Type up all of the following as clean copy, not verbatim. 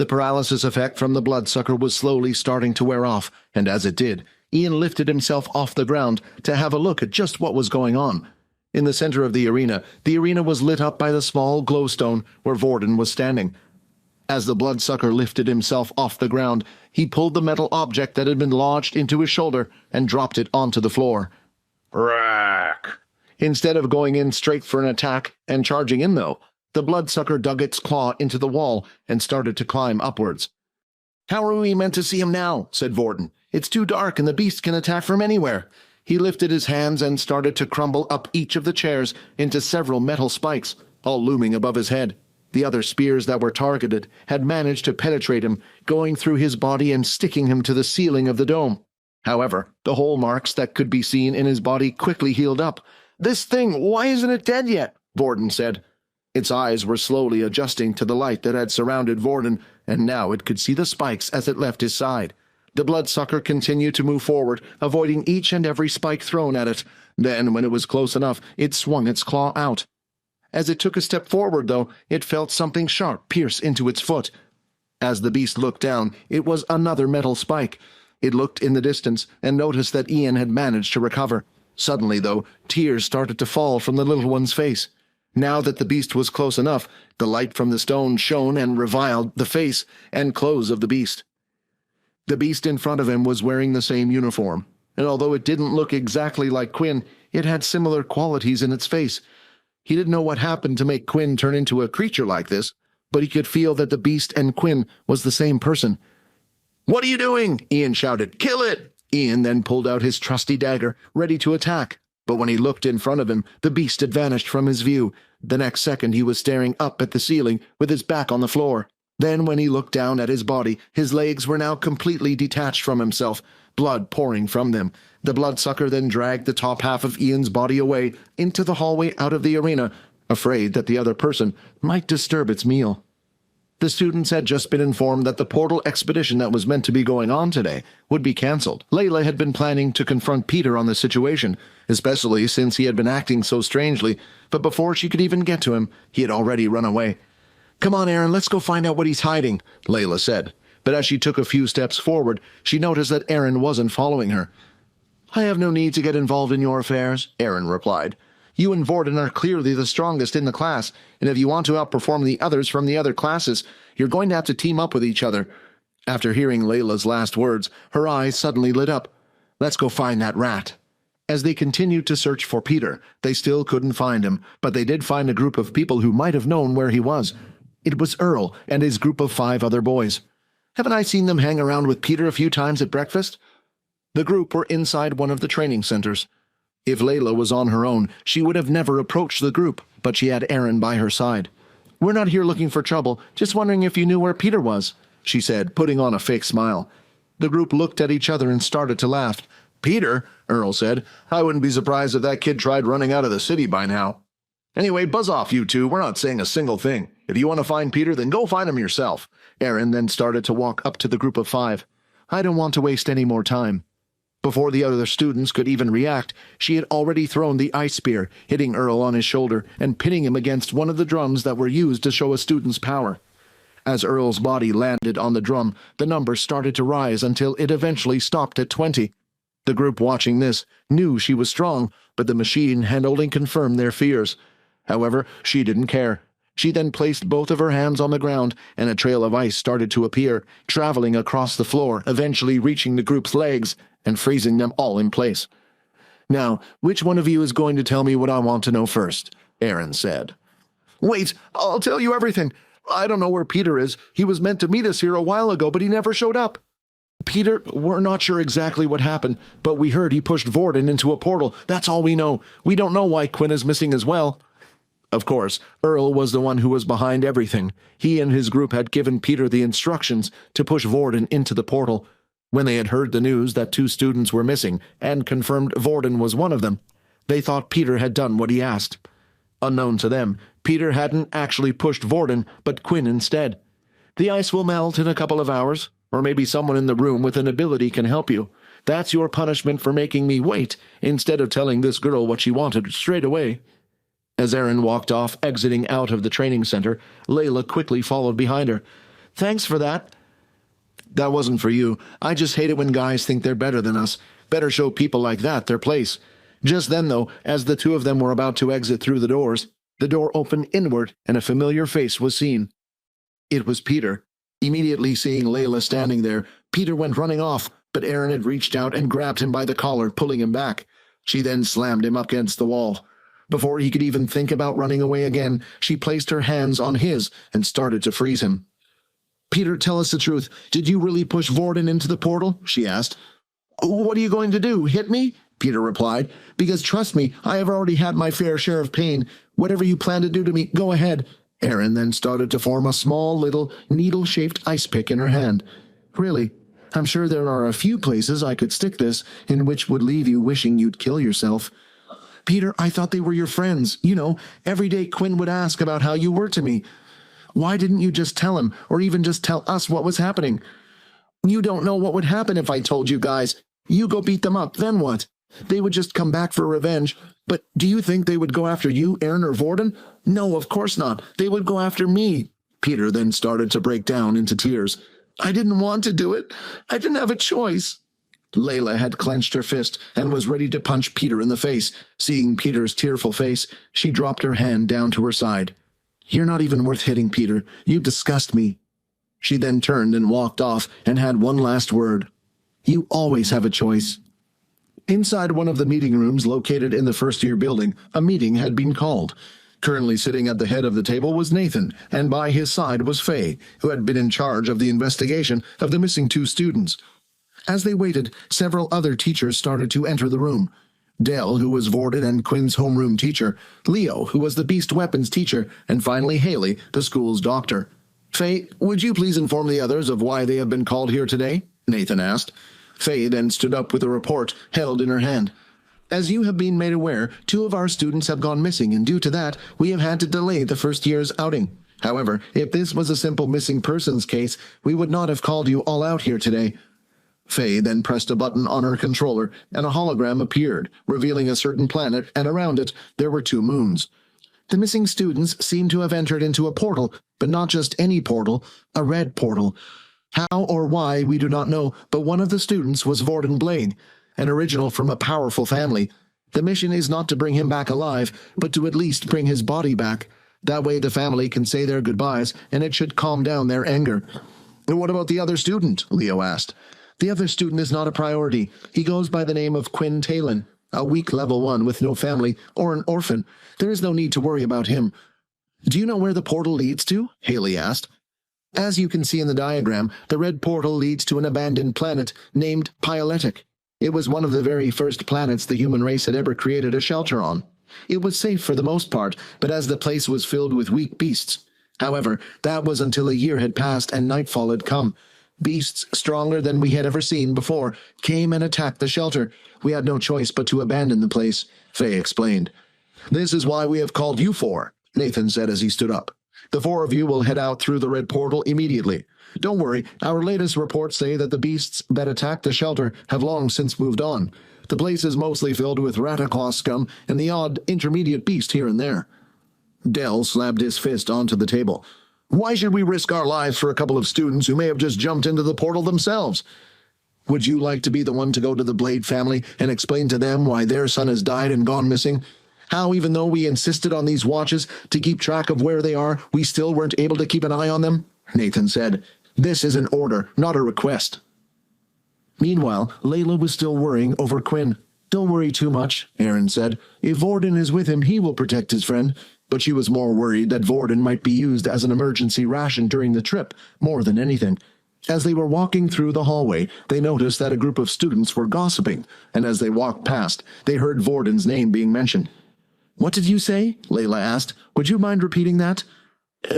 The paralysis effect from the bloodsucker was slowly starting to wear off, and as it did, Ian lifted himself off the ground to have a look at just what was going on. In the center of the arena was lit up by the small glowstone where Vorden was standing. As the bloodsucker lifted himself off the ground, he pulled the metal object that had been lodged into his shoulder and dropped it onto the floor. Rack! Instead of going in straight for an attack and charging in, though, the bloodsucker dug its claw into the wall and started to climb upwards. "How are we meant to see him now?" said Vorden. "It's too dark and the beast can attack from anywhere." He lifted his hands and started to crumble up each of the chairs into several metal spikes, all looming above his head. The other spears that were targeted had managed to penetrate him, going through his body and sticking him to the ceiling of the dome. However, the hole marks that could be seen in his body quickly healed up. "This thing, why isn't it dead yet?" Vorden said. Its eyes were slowly adjusting to the light that had surrounded Vorden, and now it could see the spikes as it left his side. The bloodsucker continued to move forward, avoiding each and every spike thrown at it. Then, when it was close enough, it swung its claw out. As it took a step forward, though, it felt something sharp pierce into its foot. As the beast looked down, it was another metal spike. It looked in the distance and noticed that Ian had managed to recover. Suddenly, though, tears started to fall from the little one's face. Now that the beast was close enough, the light from the stone shone and reviled the face and clothes of the beast. The beast in front of him was wearing the same uniform, and although it didn't look exactly like Quinn, it had similar qualities in its face. He didn't know what happened to make Quinn turn into a creature like this, but he could feel that the beast and Quinn was the same person. "What are you doing?" Ian shouted. "Kill it!" Ian then pulled out his trusty dagger, ready to attack. But when he looked in front of him, the beast had vanished from his view. The next second he was staring up at the ceiling, with his back on the floor. Then when he looked down at his body, his legs were now completely detached from himself, blood pouring from them. The bloodsucker then dragged the top half of Ian's body away into the hallway out of the arena, afraid that the other person might disturb its meal. The students had just been informed that the portal expedition that was meant to be going on today would be cancelled. Layla had been planning to confront Peter on the situation, especially since he had been acting so strangely, but before she could even get to him, he had already run away. "Come on, Aaron, let's go find out what he's hiding," Layla said. But as she took a few steps forward, she noticed that Aaron wasn't following her. "I have no need to get involved in your affairs," Aaron replied. "You and Vorden are clearly the strongest in the class, and if you want to outperform the others from the other classes, you're going to have to team up with each other." After hearing Layla's last words, her eyes suddenly lit up. "Let's go find that rat." As they continued to search for Peter, they still couldn't find him, but they did find a group of people who might have known where he was. It was Earl and his group of 5 other boys. "Haven't I seen them hang around with Peter a few times at breakfast?" The group were inside one of the training centers. If Layla was on her own, she would have never approached the group, but she had Aaron by her side. "We're not here looking for trouble, just wondering if you knew where Peter was," she said, putting on a fake smile. The group looked at each other and started to laugh. "Peter?" Earl said. "I wouldn't be surprised if that kid tried running out of the city by now. Anyway, buzz off, you two. We're not saying a single thing. If you want to find Peter, then go find him yourself." Aaron then started to walk up to the group of 5. "I don't want to waste any more time." Before the other students could even react, she had already thrown the ice spear, hitting Earl on his shoulder and pinning him against one of the drums that were used to show a student's power. As Earl's body landed on the drum, the number started to rise until it eventually stopped at 20. The group watching this knew she was strong, but the machine had only confirmed their fears. However, she didn't care. She then placed both of her hands on the ground, and a trail of ice started to appear, traveling across the floor, eventually reaching the group's legs and freezing them all in place. "Now, which one of you is going to tell me what I want to know first?" Aaron said. "Wait, I'll tell you everything. I don't know where Peter is. He was meant to meet us here a while ago, but he never showed up." "Peter, we're not sure exactly what happened, but we heard he pushed Vorden into a portal. That's all we know. We don't know why Quinn is missing as well." Of course, Earl was the one who was behind everything. He and his group had given Peter the instructions to push Vorden into the portal. When they had heard the news that 2 students were missing and confirmed Vorden was one of them, they thought Peter had done what he asked. Unknown to them, Peter hadn't actually pushed Vorden, but Quinn instead. "The ice will melt in a couple of hours, or maybe someone in the room with an ability can help you. That's your punishment for making me wait, instead of telling this girl what she wanted straight away." As Aaron walked off, exiting out of the training center, Layla quickly followed behind her. Thanks for that." "That wasn't for you. I just hate it when guys think they're better than us. Better show people like that their place." Just then, though, as the two of them were about to exit through the doors, the door opened inward and a familiar face was seen. It was Peter. Immediately seeing Layla standing there, Peter went running off, but Erin had reached out and grabbed him by the collar, pulling him back. She then slammed him up against the wall. Before he could even think about running away again, she placed her hands on his and started to freeze him. "Peter, tell us the truth. Did you really push Vorden into the portal?" she asked. "What are you going to do, hit me?" Peter replied. "Because trust me, I have already had my fair share of pain. Whatever you plan to do to me, go ahead." Erin then started to form a small little needle-shaped ice pick in her hand. "Really? I'm sure there are a few places I could stick this in which would leave you wishing you'd kill yourself." "Peter, I thought they were your friends. You know, every day Quinn would ask about how you were to me. Why didn't you just tell him, or even just tell us what was happening?" "You don't know what would happen if I told you guys. You go beat them up, then what? They would just come back for revenge. But do you think they would go after you, Erin, or Vorden? No, of course not. They would go after me." Peter then started to break down into tears. "I didn't want to do it. I didn't have a choice." Layla had clenched her fist and was ready to punch Peter in the face. Seeing Peter's tearful face, she dropped her hand down to her side. "You're not even worth hitting, Peter. You disgust me." She then turned and walked off and had one last word. "You always have a choice." Inside one of the meeting rooms located in the first-year building, a meeting had been called. Currently sitting at the head of the table was Nathan, and by his side was Faye, who had been in charge of the investigation of the missing two students. As they waited, several other teachers started to enter the room. Dell, who was Vorden and Quinn's homeroom teacher, Leo, who was the beast weapons teacher, and finally Haley, the school's doctor. "Faye, would you please inform the others of why they have been called here today?" Nathan asked. Faye then stood up with a report held in her hand. "As you have been made aware, 2 of our students have gone missing, and due to that, we have had to delay the first year's outing. However, if this was a simple missing persons case, we would not have called you all out here today." Faye then pressed a button on her controller, and a hologram appeared, revealing a certain planet, and around it there were 2 moons. "The missing students seem to have entered into a portal, but not just any portal, a red portal. How or why, we do not know, but one of the students was Vorden Blade, an original from a powerful family. The mission is not to bring him back alive, but to at least bring his body back. That way the family can say their goodbyes, and it should calm down their anger." "What about the other student?" Leo asked. "The other student is not a priority. He goes by the name of Quinn Talon, a weak level 1 with no family, or an orphan. There is no need to worry about him." "Do you know where the portal leads to?" Haley asked. "As you can see in the diagram, the red portal leads to an abandoned planet named Pyoletic. It was one of the very first planets the human race had ever created a shelter on. It was safe for the most part, but as the place was filled with weak beasts. However, that was until a year had passed and nightfall had come. Beasts stronger than we had ever seen before came and attacked the shelter. We had no choice but to abandon the place," Faye explained. "This is why we have called you 4, Nathan said as he stood up. "The 4 of you will head out through the red portal immediately. Don't worry, our latest reports say that the beasts that attacked the shelter have long since moved on. The place is mostly filled with Rataclaw scum and the odd intermediate beast here and there." Dell slapped his fist onto the table. "Why should we risk our lives for a couple of students who may have just jumped into the portal themselves? Would you like to be the one to go to the Blade family and explain to them why their son has died and gone missing? How, even though we insisted on these watches to keep track of where they are, we still weren't able to keep an eye on them?" Nathan said. "This is an order, not a request." Meanwhile, Layla was still worrying over Quinn. "Don't worry too much," Erin said. "If Vorden is with him, he will protect his friend." But she was more worried that Vorden might be used as an emergency ration during the trip, more than anything. As they were walking through the hallway, they noticed that a group of students were gossiping, and as they walked past, they heard Vorden's name being mentioned. "What did you say?" Layla asked. "Would you mind repeating that?"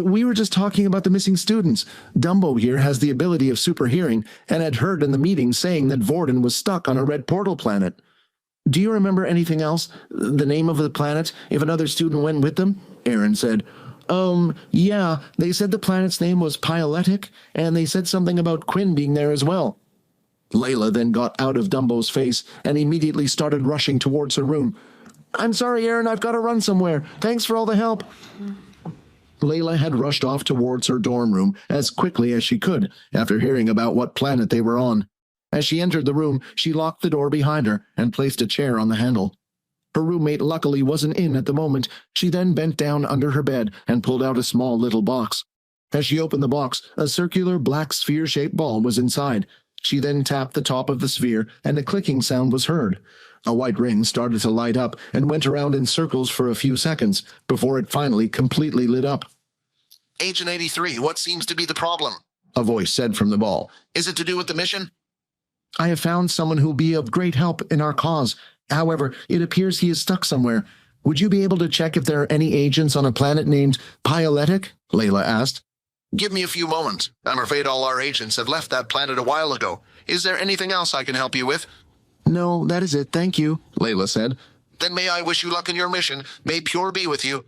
"We were just talking about the missing students. Dumbo here has the ability of super hearing, and had heard in the meeting saying that Vorden was stuck on a red portal planet." "Do you remember anything else? The name of the planet, if another student went with them?" Erin said. Yeah, they said the planet's name was Pyoletic, and they said something about Quinn being there as well." Layla then got out of Dumbo's face and immediately started rushing towards her room. "I'm sorry, Erin, I've got to run somewhere. Thanks for all the help." Layla had rushed off towards her dorm room as quickly as she could after hearing about what planet they were on. As she entered the room, she locked the door behind her and placed a chair on the handle. Her roommate luckily wasn't in at the moment. She then bent down under her bed and pulled out a small little box. As she opened the box, a circular black sphere-shaped ball was inside. She then tapped the top of the sphere, and a clicking sound was heard. A white ring started to light up and went around in circles for a few seconds before it finally completely lit up. Agent 83, what seems to be the problem? A voice said from the ball. Is it to do with the mission? I have found someone who will be of great help in our cause. However, it appears he is stuck somewhere. Would you be able to check if there are any agents on a planet named Pyoletic? Layla asked. Give me a few moments. I'm afraid all our agents have left that planet a while ago. Is there anything else I can help you with? No, that is it, thank you, Layla said. Then may I wish you luck in your mission. May Pure be with you.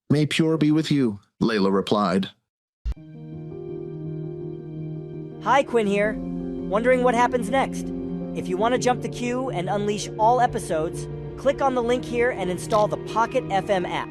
May Pure be with you, Layla replied. Hi, Quinn here. Wondering what happens next? If you want to jump the queue and unleash all episodes, click on the link here and install the Pocket FM app.